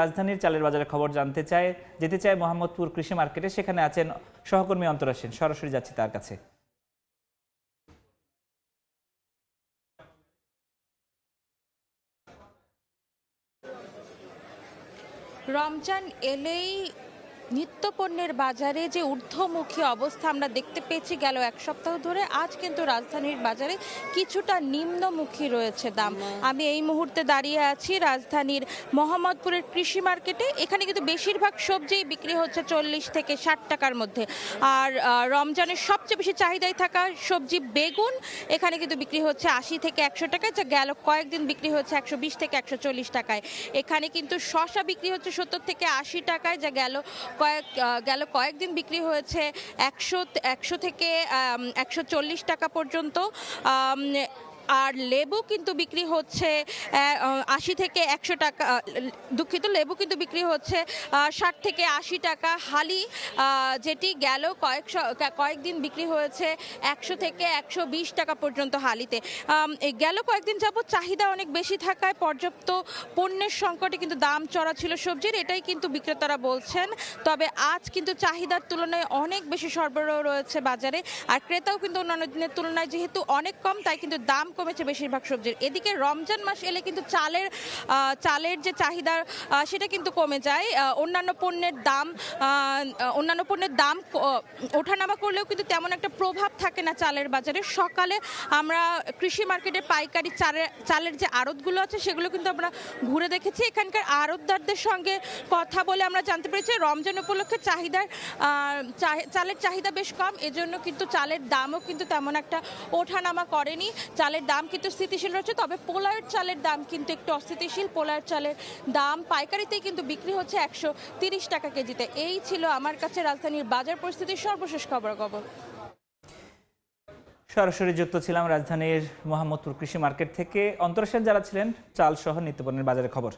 রাজধানীর চালের বাজারের খবর যেতে চায় মোহাম্মদপুর কৃষি মার্কেটে। সেখানে আছেন সহকর্মী অন্তরা সেন, সরাসরি যাচ্ছি তার কাছে। রমজান এলেই নিত্যপণ্যের বাজারে যে ঊর্ধ্বমুখী অবস্থা আমরা দেখতে পেয়েছি গেল এক সপ্তাহ ধরে, আজ কিন্তু রাজধানীর বাজারে কিছুটা নিম্নমুখী রয়েছে দাম। আমি এই মুহূর্তে দাঁড়িয়ে আছি রাজধানীর মোহাম্মদপুরের কৃষি মার্কেটে। এখানে কিন্তু বেশিরভাগ সবজিই বিক্রি হচ্ছে 40 থেকে 60 টাকার মধ্যে। আর রমজানের সবচেয়ে বেশি চাহিদায় থাকা সবজি বেগুন এখানে কিন্তু বিক্রি হচ্ছে 80 থেকে 100 টাকায়, যা গেল কয়েকদিন বিক্রি হচ্ছে 120 থেকে 140 টাকায়। এখানে কিন্তু শসা বিক্রি হচ্ছে 70 থেকে 80 টাকায়, যা গেল কয়েকদিন বিক্রি হয়েছে 100 থেকে 140 টাকা পর্যন্ত। আর লেবু কিন্তু বিক্রি হচ্ছে 80 থেকে 100 টাকা, লেবু কিন্তু বিক্রি হচ্ছে 60 থেকে 80 টাকা। হালি যেটি গেল কয়েকদিন বিক্রি হয়েছে 100 থেকে 120 টাকা পর্যন্ত হালিতে। গেল কয়েকদিন যাবত চাহিদা অনেক বেশি থাকায় পর্যাপ্ত পণ্যের সংকটে কিন্তু দাম চড়া ছিল সবজির, এটাই কিন্তু বিক্রেতারা বলছেন। তবে আজ কিন্তু চাহিদার তুলনায় অনেক বেশি সরবরাহ রয়েছে বাজারে, আর ক্রেতাও কিন্তু অন্যান্য দিনের তুলনায় যেহেতু অনেক কম, তাই কিন্তু দাম কমেছে বেশিরভাগ সবজির। এদিকে রমজান মাস এলে কিন্তু চালের যে চাহিদা সেটা কিন্তু কমে যায়। অন্যান্য পণ্যের দাম ওঠানামা করলেও কিন্তু তেমন একটা প্রভাব থাকে না চালের বাজারে। সকালে আমরা কৃষি মার্কেটের পাইকারি চালের যে আড়তগুলো আছে সেগুলো কিন্তু আমরা ঘুরে দেখেছি। এখানকার আড়তদারদের সঙ্গে কথা বলে আমরা জানতে পেরেছি রমজান উপলক্ষে চালের চাহিদা বেশ কম, এজন্য কিন্তু চালের দামও কিন্তু তেমন একটা ওঠানামা করেনি। চালের দাম কিন্তু স্থিতিশীল রয়েছে, তবে পোলার চালের দাম কিন্তু একটু অস্থিতিশীল। পোলার চালের দাম পাইকারিতেই কিন্তু বিক্রি হচ্ছে 130 টাকা কেজিতে। এই ছিল আমার কাছে রাজধানীর বাজার পরিস্থিতির সর্বশেষ খবর। সরাসরি যুক্ত ছিলাম রাজধানীর মোহাম্মদপুর কৃষি মার্কেট থেকে। অন্তরা সেন যারা ছিলেন চাল সহ নিত্যপণ্যের বাজারের খবর।